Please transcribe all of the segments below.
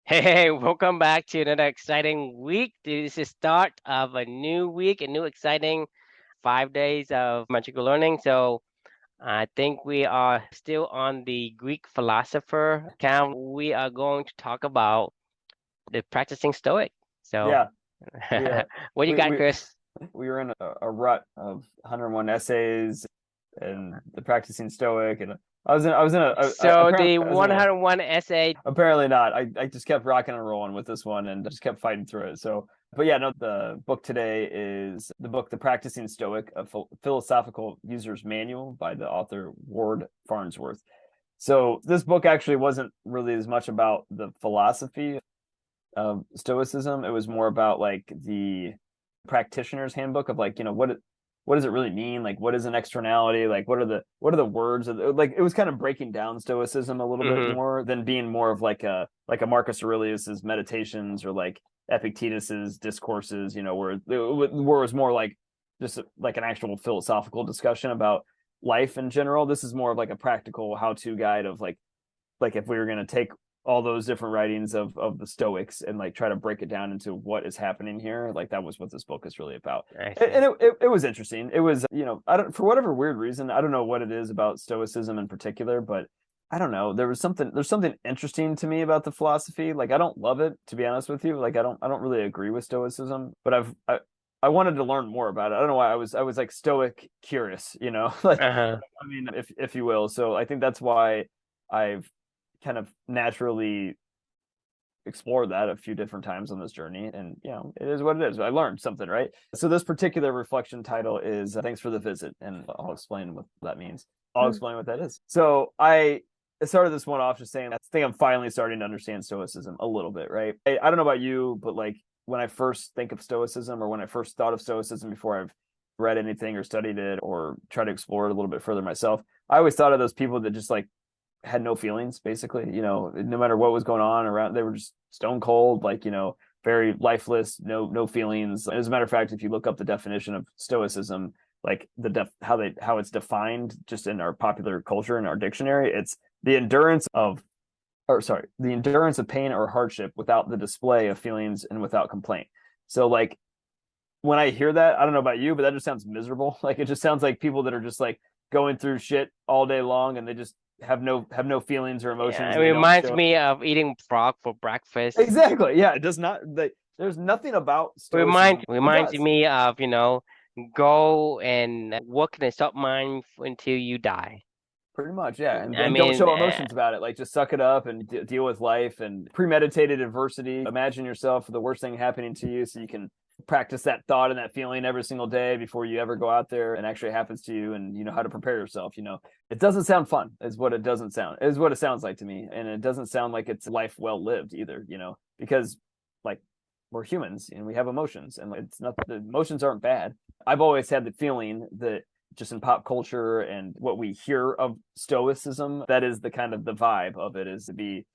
Hey, welcome back to another exciting week. This is start of a new week, a new exciting 5 days of magical learning. So I think we are still on the Greek philosopher account. We are going to talk about the practicing Stoic. So Yeah, we what you we got, we Chris? we were in a rut of 101 essays and the practicing Stoic, and So apparently the I was in a 101 essay. apparently not. I just kept rocking and rolling with this one and just kept fighting through it. So, but yeah, no, the book today is the book The Practicing Stoic, a philosophical user's manual by the author Ward Farnsworth. So this book actually wasn't really as much about the philosophy of Stoicism. It was more about like the practitioner's handbook of like, what does it really mean? Like, what is an externality? Like, what are the words? Like, it was kind of breaking down Stoicism a little bit Hmm. more than being more of like a Marcus Aurelius's Meditations or like Epictetus's Discourses. Where it was more like just like an actual philosophical discussion about life in general. This is more of like a practical how-to guide of like if we were going to take all those different writings of the Stoics and like try to break it down into what is happening here. Like that was what this book is really about. I And see. it was interesting. It was, I don't, for whatever weird reason, I don't know what it is about Stoicism in particular, but I don't know. There's something interesting to me about the philosophy. Like I don't love it, to be honest with you. Like I don't really agree with Stoicism, but I wanted to learn more about it. I don't know why I was like Stoic curious, like Uh-huh. I mean, if you will. So I think that's why I've kind of naturally explored that a few different times on this journey. And, it is what it is. I learned something, right? So this particular reflection title is Thanks for the Visit. And I'll explain what that means. I'll explain what that is. So I started this one off just saying, I think I'm finally starting to understand Stoicism a little bit, right? I don't know about you, but like when I first think of Stoicism or when I first thought of Stoicism before I've read anything or studied it or tried to explore it a little bit further myself, I always thought of those people that just like had no feelings basically, no matter what was going on around, they were just stone cold, like, very lifeless, no feelings. As a matter of fact, if you look up the definition of stoicism, like how it's defined just in our popular culture in our dictionary, it's the endurance of or sorry, the endurance of pain or hardship without the display of feelings and without complaint. So like when I hear that, I don't know about you, but that just sounds miserable. Like it just sounds like people that are just like going through shit all day long and they just have no feelings or Yeah, emotions it and they don't reminds show it. me of eating frog for breakfast. Exactly. Yeah, it does not there's nothing about Remind stoicism it reminds does. me of, go and work in a sub mine until you die. Pretty much, yeah. And, I and don't mean, show emotions about it. Like just suck it up and deal with life and premeditated adversity. Imagine yourself the worst thing happening to you so you can practice that thought and that feeling every single day before you ever go out there and actually happens to you and you know how to prepare yourself. It doesn't sound fun, is what it doesn't sound, is what it sounds like to me. And it doesn't sound like it's life well lived either, because like we're humans and we have emotions and it's not the emotions aren't bad. I've always had the feeling that just in pop culture and what we hear of stoicism, that is the kind of the vibe of it, is to be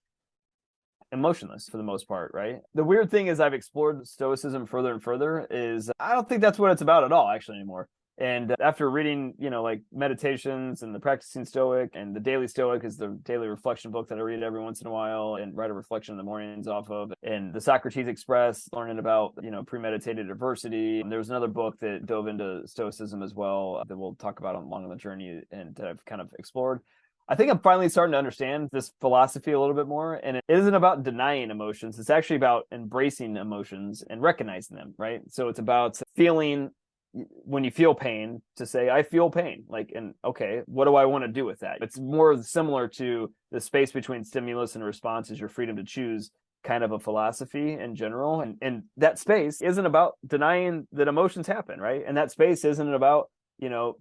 emotionless for the most part, right? The weird thing is I've explored stoicism further and further is I don't think that's what it's about at all actually anymore. And after reading, like Meditations and the Practicing Stoic and the Daily Stoic is the daily reflection book that I read every once in a while and write a reflection in the mornings off of, and the Socrates Express, learning about, premeditated adversity. And there's another book that dove into Stoicism as well that we'll talk about along the journey and that I've kind of explored. I think I'm finally starting to understand this philosophy a little bit more. And it isn't about denying emotions. It's actually about embracing emotions and recognizing them, right? So it's about feeling when you feel pain to say, I feel pain. Like, and okay, what do I want to do with that? It's more similar to the space between stimulus and response is your freedom to choose kind of a philosophy in general. And that space isn't about denying that emotions happen, right? And that space isn't about,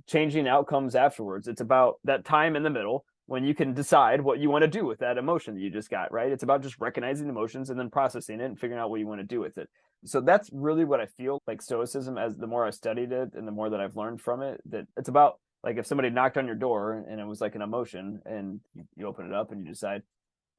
changing outcomes afterwards. It's about that time in the middle when you can decide what you want to do with that emotion that you just got, right? It's about just recognizing emotions and then processing it and figuring out what you want to do with it. So that's really what I feel like stoicism, as the more I studied it and the more that I've learned from it, that it's about like if somebody knocked on your door and it was like an emotion and you open it up and you decide,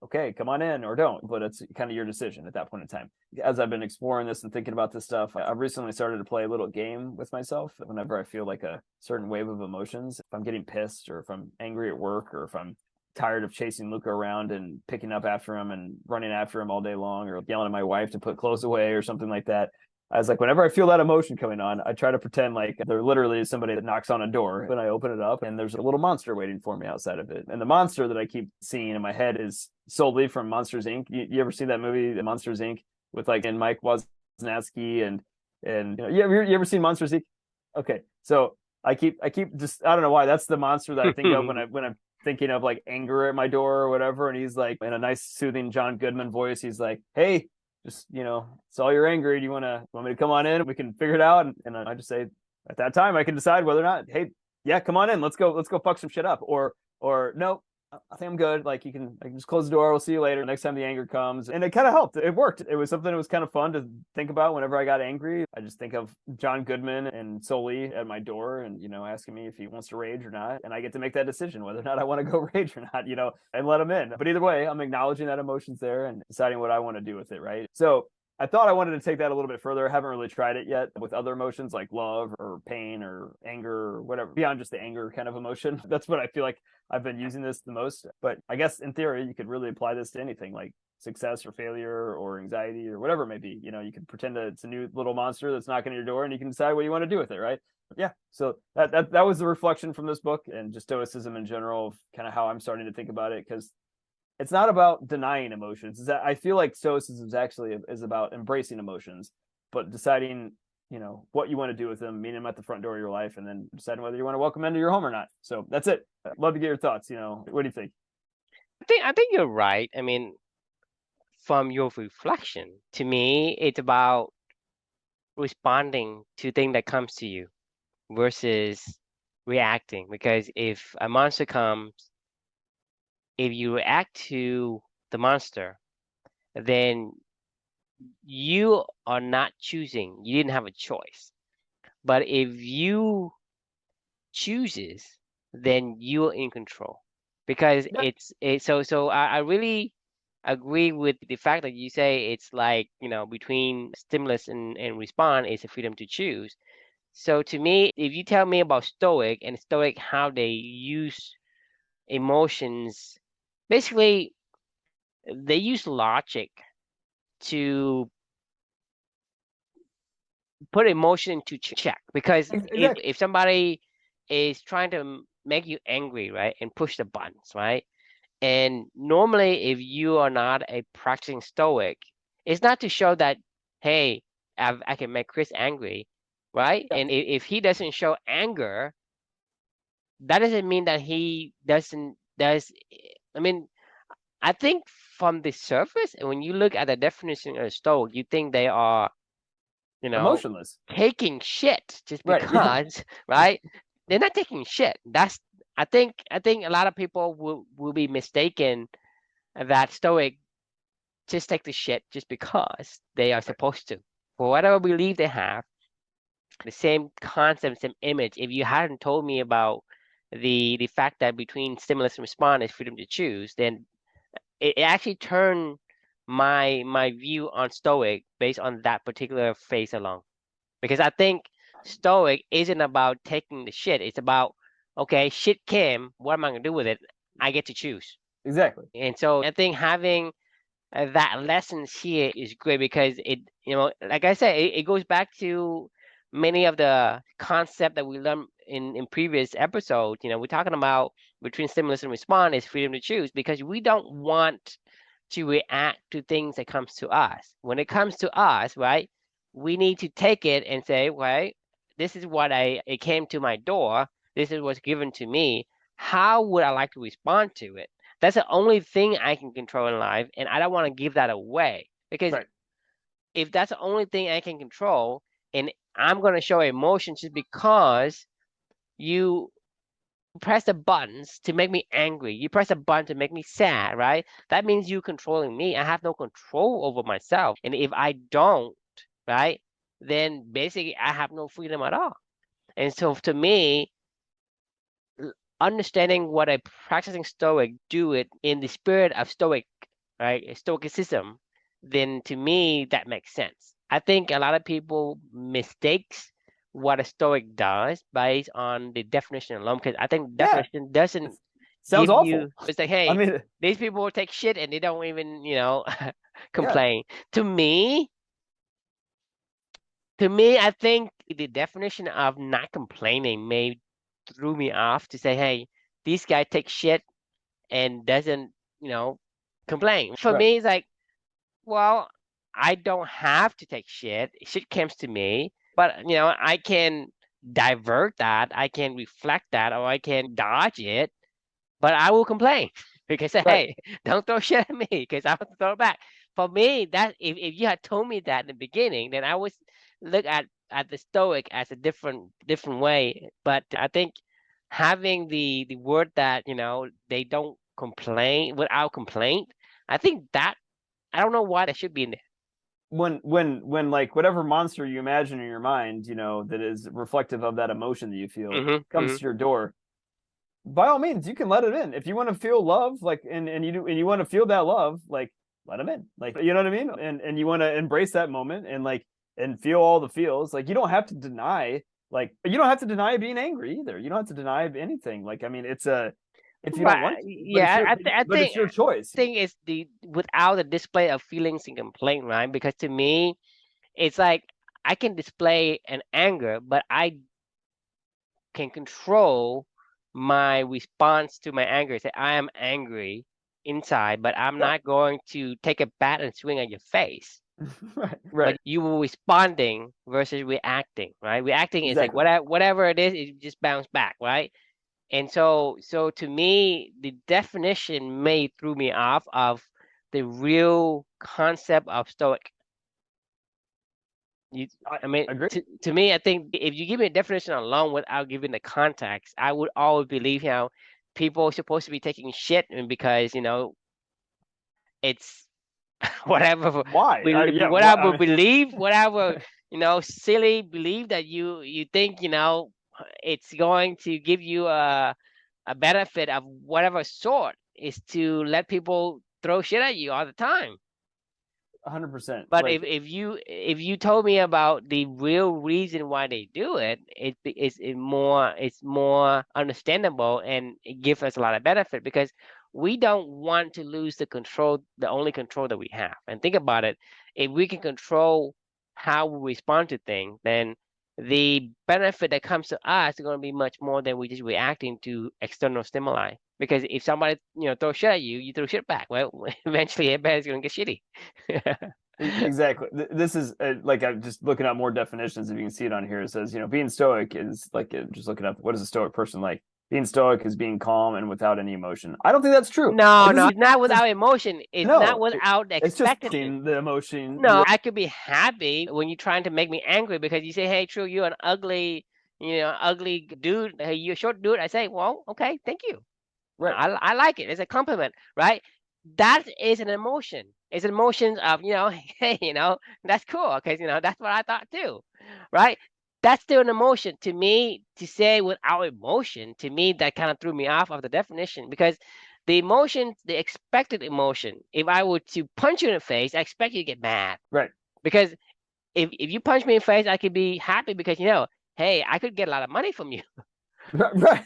okay, come on in or don't, but it's kind of your decision at that point in time. As I've been exploring this and thinking about this stuff, I've recently started to play a little game with myself whenever I feel like a certain wave of emotions. If I'm getting pissed or if I'm angry at work or if I'm tired of chasing Luca around and picking up after him and running after him all day long, or yelling at my wife to put clothes away or something like that. I was like, whenever I feel that emotion coming on, I try to pretend like there literally is somebody that knocks on a door when I open it up and there's a little monster waiting for me outside of it. And the monster that I keep seeing in my head is Sully from Monsters Inc. You ever see that movie, Monsters Inc., with like and Mike Wozniacki and you ever seen Monsters Inc.? Okay, so I keep just, I don't know why, that's the monster that I think of when I'm thinking of like anger at my door or whatever. And he's like, in a nice soothing John Goodman voice, he's like, hey, just, saw you're angry. Do you want me to come on in? We can figure it out. And I just say, at that time, I can decide whether or not, hey, yeah, come on in. Let's go fuck some shit up. Or no, I think I'm good. Like I can just close the door. We'll see you later. Next time the anger comes. And it kind of helped. It worked. It was something that was kind of fun to think about whenever I got angry. I just think of John Goodman and Sully at my door and, asking me if he wants to rage or not. And I get to make that decision whether or not I want to go rage or not, and let him in. But either way, I'm acknowledging that emotion's there and deciding what I want to do with it. Right. So I thought I wanted to take that a little bit further. I haven't really tried it yet with other emotions like love or pain or anger or whatever, beyond just the anger kind of emotion. That's what I feel like I've been using this the most. But I guess in theory, you could really apply this to anything like success or failure or anxiety or whatever it may be. You can pretend that it's a new little monster that's knocking at your door and you can decide what you want to do with it, right? Yeah. So that was the reflection from this book and just Stoicism in general, of kind of how I'm starting to think about it, because it's not about denying emotions. Is that I feel like Stoicism is about embracing emotions, but deciding, what you want to do with them, meeting them at the front door of your life, and then deciding whether you want to welcome them into your home or not. So that's it. I'd love to get your thoughts. What do you think? I think you're right. I mean, from your reflection, to me, it's about responding to thing that comes to you versus reacting. Because if a monster comes, if you react to the monster, then you are not choosing. You didn't have a choice. But if you chooses, then you're in control. Because Yeah. I really agree with the fact that you say it's like, between stimulus and response is a freedom to choose. So to me, if you tell me about Stoic how they use emotions, basically they use logic to put emotion into check. Because if Exactly. if somebody is trying to make you angry, right, and push the buttons, right, and normally if you are not a practicing Stoic, it's not to show that, hey, I can make Chris angry, right, Yeah. and if he doesn't show anger, that doesn't mean that he doesn't does. I mean, I think from the surface, and when you look at the definition of Stoic, you think they are, you know, Emotionless. taking shit just Right. Yeah. because, right? They're not taking shit. I think a lot of people will be mistaken that Stoic just take the shit just because they are Right. supposed to. For whatever belief they have, the same concept, same image. If you hadn't told me about the fact that between stimulus and response is freedom to choose, then it actually turned my view on Stoic based on that particular phase alone. Because I think Stoic isn't about taking the shit. It's about, okay, shit came. What am I gonna do with it? I get to choose. Exactly. And so I think having that lessons here is great because like I said, it goes back to many of the concept that we learned in previous episodes. We're talking about between stimulus and response is freedom to choose because we don't want to react to things that comes to us. When it comes to us, right, we need to take it and say, well, this is what it came to my door. This is what's given to me. How would I like to respond to it? That's the only thing I can control in life, and I don't want to give that away because Right. if that's the only thing I can control, and I'm going to show emotion just because you press the buttons to make me angry, you press a button to make me sad, right? That means you controlling me. I have no control over myself, and if I don't, right, then basically I have no freedom at all. And so to me, understanding what a practicing Stoic do it in the spirit of Stoic, right, Stoicism, then to me that makes sense. I think a lot of people mistakes what a Stoic does based on the definition alone, because I think Yeah. definition doesn't It's Sounds awful. It's like, I hey, mean, these people will take shit and they don't even, yeah, complain. To me, I think the definition of not complaining may threw me off to say, hey, this guy takes shit and doesn't, you know, complain. For right. me, it's like, well, I don't have to take shit. Shit comes to me, but I can divert that, I can reflect that, or I can dodge it, but I will complain because Right. hey, don't throw shit at me because I will throw it back. For me, that if you had told me that in the beginning, then I would look at the Stoic as a different way. But I think having the word that they don't complain without complaint, I think that I don't know why that should be in there. When like whatever monster you imagine in your mind, that is reflective of that emotion that you feel Hmm. comes Hmm. to your door, by all means, you can let it in. If you want to feel love, like, and you want to feel that love, like, let them in. Like, you know what I mean? And you want to embrace that moment and like, and feel all the feels. Like, you don't have to deny, like, you don't have to deny being angry either. You don't have to deny anything. Like, I mean, it's a, if you don't want Right. to, Yeah, I but it's think your choice. it's the without the display of feelings and complaint, right? Because to me, it's like I can display an anger, but I can control my response to my anger. Say I am angry inside, but I'm Right. not going to take a bat and swing at your face. Right. But Right. you were responding versus reacting, right? Reacting is like Exactly. whatever it just bounce back, right? And so to me, the definition may threw me off of the real concept of Stoic. You, I I mean, agree. to me, I think if you give me a definition alone without giving the context, I would always believe, people are supposed to be taking shit and because, it's whatever Why? Yeah. What? I whatever mean, belief, whatever, silly belief that you think, it's going to give you a benefit of whatever sort is to let people throw shit at you all the time. 100%. But Like, if you told me about the real reason why they do it, it's more understandable and it gives us a lot of benefit because we don't want to lose the only control that we have. And think about it, if we can control how we respond to things, then the benefit that comes to us is going to be much more than we just reacting to external stimuli. Because if somebody throws shit at you, you throw shit back. Well, eventually everybody's going to get shitty. exactly. This is like I'm just looking up more definitions. If you can see it on here, it says, being stoic is like just looking up what is a stoic person like. Being stoic is being calm and without any emotion. I don't think that's true. No, And this no, is it's not this is without emotion. It's not no, without the it's just expectation. the emotion. No, I could be happy when you're trying to make me angry because you say, "Hey, True, you're an ugly dude. Hey, you're a short dude." I say, "Well, okay, thank you. Right. I like it. It's a compliment, right?" That is an emotion. It's an emotion of, hey, that's cool because that's what I thought too, right? That's still an emotion to me. To say without emotion, to me, that kind of threw me off of the definition because the emotion, the expected emotion, if I were to punch you in the face, I expect you to get mad Right. because if you punch me in the face, I could be happy because hey, I could get a lot of money from you. Right.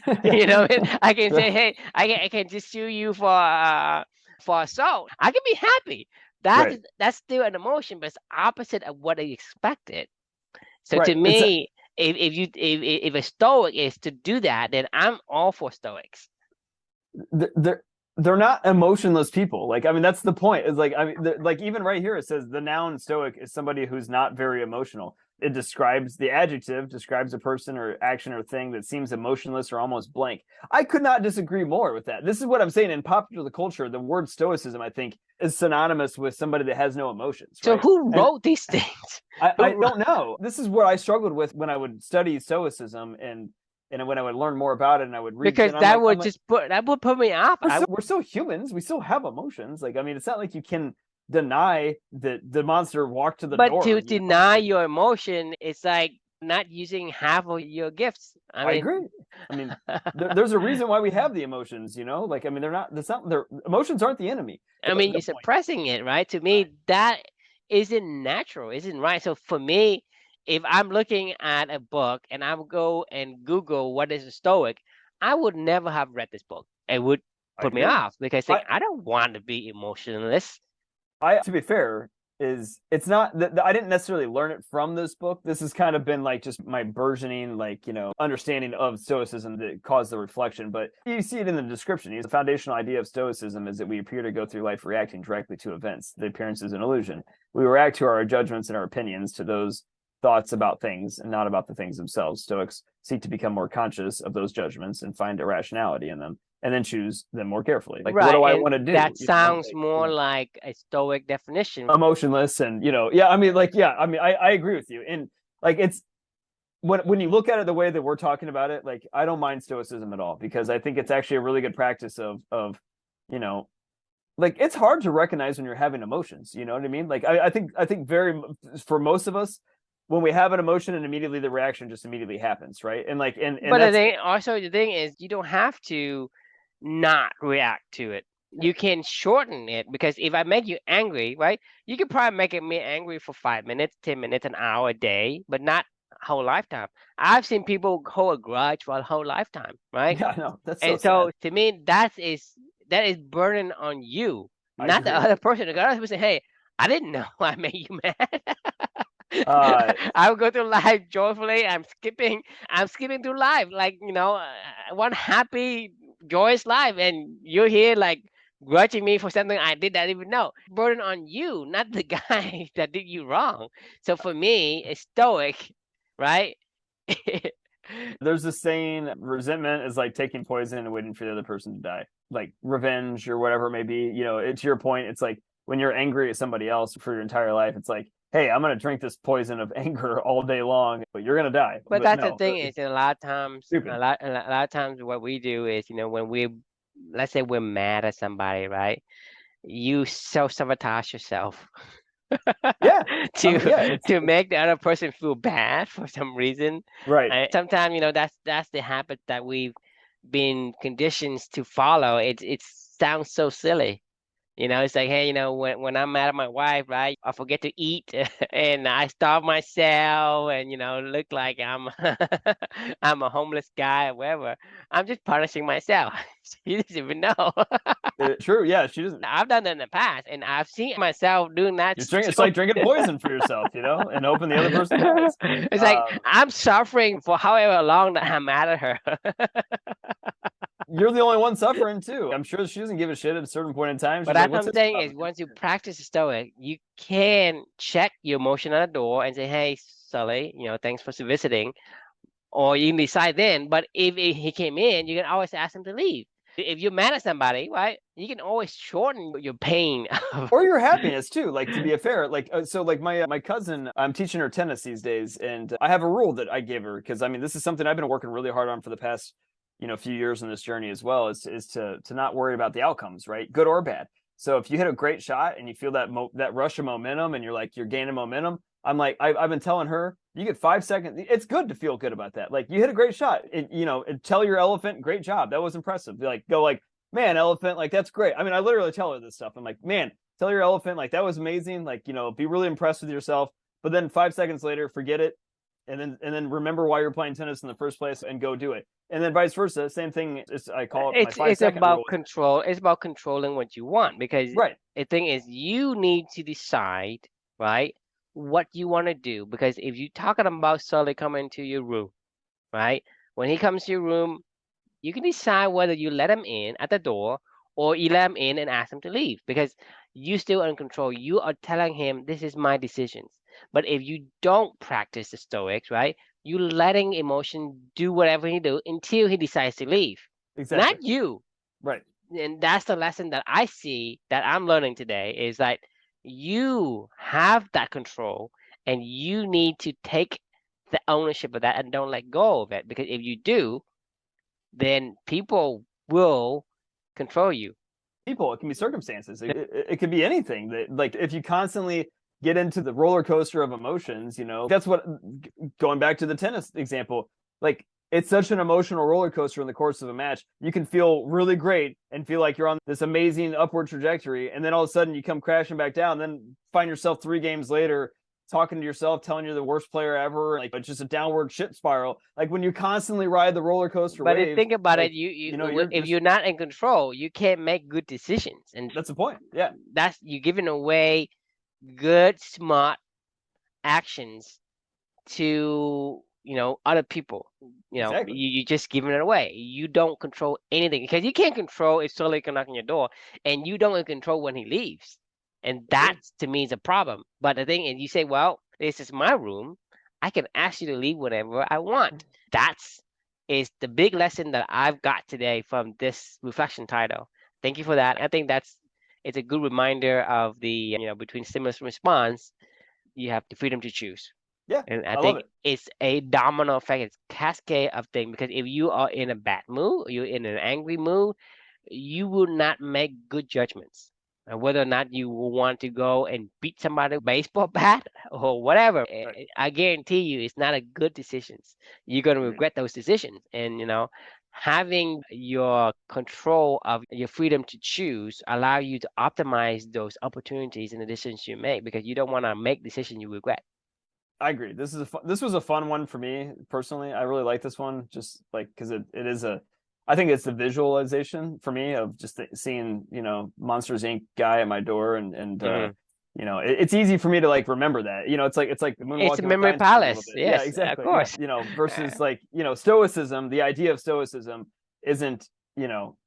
I can say, Right. hey, I can just sue you for assault. I can be happy. Right. That's still an emotion, but it's opposite of what I expected. So Right. to me, if a stoic is to do that, then I'm all for stoics. They're they're not emotionless people. Like, I mean, that's the point. Is like, I mean, like even right here it says the noun stoic is somebody who's not very emotional. It describes the adjective describes a person or action or thing that seems emotionless or almost blank. I could not disagree more with that. This is what I'm saying. In popular culture, the word stoicism, I think, is synonymous with somebody that has no emotions, So right? who And wrote these things? I Who, don't know. This is what I struggled with when I would study stoicism and when I would learn more about it and I would read, because and I'm like, that would put me off. we're still humans. We still have emotions. Like, I mean, it's not like you can deny that the monster walked to the But door. to deny your emotion, it's like not using half of your gifts. I I mean, agree. I mean, there's a reason why we have the emotions. Like, I mean, they're not. That's not. Their emotions aren't the enemy. you're The point. suppressing it, right? To me, that isn't natural, isn't right. So for me, if I'm looking at a book and I would go and Google what is a Stoic, I would never have read this book. it would I put me agree. off because like, I don't want to be emotionless. To be fair, it's not that I didn't necessarily learn it from this book. This has kind of been like just my burgeoning, like, understanding of Stoicism that caused the reflection. But you see it in the description. The foundational idea of Stoicism is that we appear to go through life reacting directly to events. The appearance is an illusion. We react to our judgments and our opinions, to those thoughts about things and not about the things themselves. Stoics seek to become more conscious of those judgments and find irrationality in them, and then choose them more carefully. Like, what Right, do I and want to do? that sounds Like, more like a Stoic definition. emotionless, and yeah, I mean, like, yeah, I mean, I agree with you. And like, it's when you look at it the way that we're talking about it, like, I don't mind Stoicism at all, because I think it's actually a really good practice of you know like, it's hard to recognize when you're having emotions, you know what I mean? Like, I think very, for most of us, when we have an emotion and immediately the reaction just immediately happens, right? And like, and But that's the thing is, you don't have to not react to it. You can shorten it because if I make you angry, right, you can probably make me angry for 5 minutes, 10 minutes, an hour, a day, but not a whole lifetime. I've seen people hold a grudge for a whole lifetime, right? yeah, no, that's so And sad. so to me, that is burden on you, I not the agree. other person. The other person, hey, I didn't know I made you mad. uh I would go through life joyfully. I'm skipping through life like one happy, joyous life, and you're here like grudging me for something I did not even know. Burden on you, not the guy that did you wrong. So for me, it's stoic, right? there's this saying, resentment is like taking poison and waiting for the other person to die. Like, revenge or whatever it may be, it's your point. It's like, when you're angry at somebody else for your entire life, it's like, hey, I'm going to drink this poison of anger all day long, but you're going to die. But But that's the no, thing it's is, a lot of times, stupid. a lot of times, what we do is, when let's say we're mad at somebody, right? You self sabotage yourself Yeah. I to mean, yeah, it's make the other person feel bad for some reason. right. Sometimes, that's the habit that we've been conditioned to follow. It sounds so silly. It's like, hey, when I'm mad at my wife, right, I forget to eat and I starve myself and, look like I'm I'm a homeless guy or whatever. I'm just punishing myself. You doesn't even know. True. Yeah. She doesn't. I've done that in the past and I've seen myself doing that It's so like drinking poison for yourself, and hoping the other person dies. it's like Um, I'm suffering for however long that I'm mad at her. you're the only one suffering too. I'm sure she doesn't give a shit at a certain point in time. But She's like, that's what "What's I'm this saying about, is man?" once you practice the Stoic, you can check your emotion at the door and say, hey, Sully, thanks for visiting. Or you can decide then. But if he came in, you can always ask him to leave. If you're mad at somebody, right, you can always shorten your pain. Or your happiness too. Like, to be fair, like, so like my cousin, I'm teaching her tennis these days, and I have a rule that I give her, because I mean, this is something I've been working really hard on for the past few years in this journey as well, is to not worry about the outcomes, right, good or bad. So if you hit a great shot and you feel that rush of momentum, and you're gaining momentum, I'm like, I've been telling her, you get 5 seconds. It's good to feel good about that. Like, you hit a great shot. Tell your elephant, great job, that was impressive. Like, go like, man, elephant, like, that's great. I mean, I literally tell her this stuff. I'm like, man, tell your elephant, like, that was amazing. Like, be really impressed with yourself. But then 5 seconds later, forget it, and then remember why you're playing tennis in the first place and go do it. And then vice versa, same thing. I call it my it's five it's second about rule. control. It's about controlling what you want because Right. the thing is you need to decide, right, what you want to do. Because if you're talking about Sully coming to your room, right, when he comes to your room, you can decide whether you let him in at the door or you let him in and ask him to leave because you still in control. You are telling him this is my decisions. But if you don't practice the Stoics, right, you letting emotion do whatever he do until he decides to leave, not Exactly. you. Right. And that's the lesson that I see that I'm learning today is that you have that control and you need to take the ownership of that and don't let go of it because if you do, then people will control you. People, it can be circumstances, it could be anything. That, like, if you constantly get into the roller coaster of emotions, that's what, going back to the tennis example, like, it's such an emotional roller coaster in the course of a match. You can feel really great and feel like you're on this amazing upward trajectory, and then all of a sudden you come crashing back down, then find yourself 3 games later talking to yourself, telling you're the worst player ever. Like it's just a downward shit spiral. Like when you constantly ride the roller coaster But wave, think about like, it, if you're you're not in control, you can't make good decisions, and that's the point. Yeah. that's you giving away good, smart actions to other people. Exactly. You just giving it away. You don't control anything because you can't control if Sully can knock on your door, and you don't control when he leaves, and that Agreed. to me is a problem. But the thing is, you say, well, this is my room. I can ask you to leave whenever I want. That's is the big lesson that I've got today from this reflection title. Thank you for that. I think it's a good reminder of the between stimulus and response, you have the freedom to choose. Yeah. And I I love think it. it's a domino effect, it's cascade of things. Because if you are in a bad mood, you're in an angry mood, you will not make good judgments. And whether or not you will want to go and beat somebody with a baseball bat or whatever, Right. I guarantee you it's not a good decisions. You're gonna Agreed. regret those decisions. And having your control of your freedom to choose allow you to optimize those opportunities and the decisions you make because you don't want to make decisions you regret. I agree. This was a fun one for me personally. I really like this one, just like because it is I think it's the visualization for me of just seeing Monsters Inc. guy at my door and Hmm. it's easy for me to like remember that. It's like It's a moonwalking with memory dinosaurs a little palace. bit. Yeah, Yes, of exactly. Yeah, course. versus like Stoicism. The idea of Stoicism isn't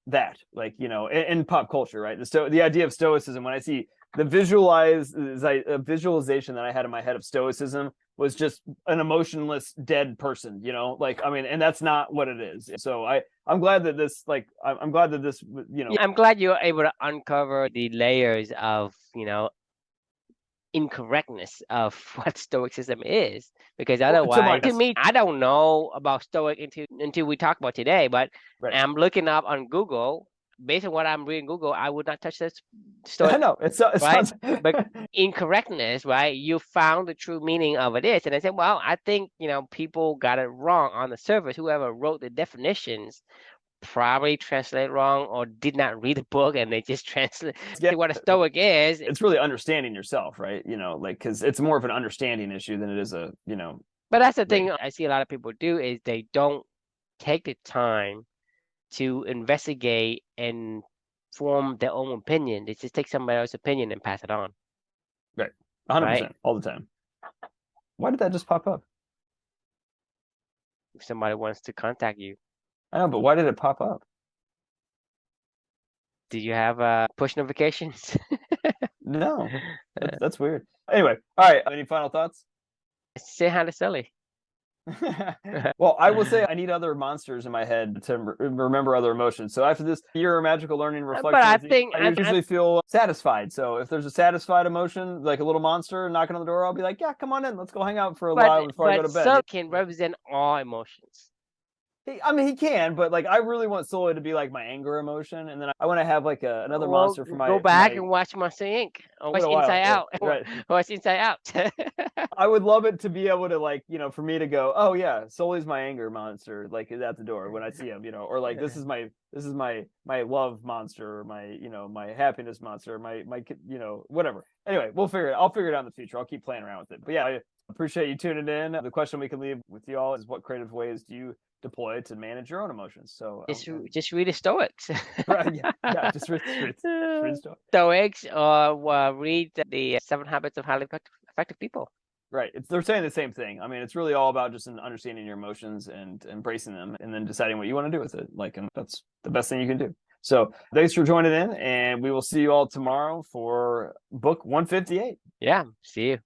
that like in pop culture, right? The idea of Stoicism, when I see the visualization that I had in my head of Stoicism was just an emotionless dead person, like I mean, and that's not what it is. So I'm glad that I'm glad that this Yeah, I'm glad you're able to uncover the layers of incorrectness of what stoicism is, because to my otherwise to me I don't know about stoic until we talk about today. But right. I'm looking up on Google. Based on what I'm reading Google, I would not touch this I stoic, know it right? sounds But incorrectness, right? You found the true meaning of it is, and I said, well, I think people got it wrong on the surface. Whoever wrote the definitions probably translated wrong or did not read the book, and they just translate. yeah, See what a stoic is. it's really understanding yourself, right? Like because it's more of an understanding issue than it is a But that's the right. thing I see a lot of people do is they don't take the time to investigate and form their own opinion. They just take somebody else's opinion and pass it on. Right. Right? 100% all the time. Why did that just pop up? If somebody wants to contact you, I know, but why did it pop up? do you have push notifications? No, that's weird. Anyway, all right. Any final thoughts? Say hi to Sully. Well, I will say I need other monsters in my head to remember other emotions. So after this year of magical learning and But reflection I with you, think I usually feel satisfied. So if there's a satisfied emotion, like a little monster knocking on the door, I'll be like, yeah, come on in. Let's go hang out for a while before I go to bed. Sully can represent all emotions. I mean, he can, but like I really want Sully to be like my anger emotion, and then I want to have like another Well, monster for go back and watch Monster Inc. Or watch a while. Inside Out. Right. Watch Inside Out. I would love it to be able to like for me to go, oh yeah, Sully's my anger monster, like at the door when I see him, or like this is my love monster, or my my happiness monster, my whatever. Anyway, I'll figure it out in the future. I'll keep playing around with it. But yeah, I appreciate you tuning in. The question we can leave with you all is, what creative ways do you deploy to manage your own emotions? So just read the Stoics. right, yeah, just read Stoic. Stoics, or read the 7 Habits of Highly Effective People. Right. They're saying the same thing. I mean, it's really all about just understanding your emotions and embracing them and then deciding what you want to do with it. Like, and that's the best thing you can do. So thanks for joining in, and we will see you all tomorrow for book 158. Yeah. See you.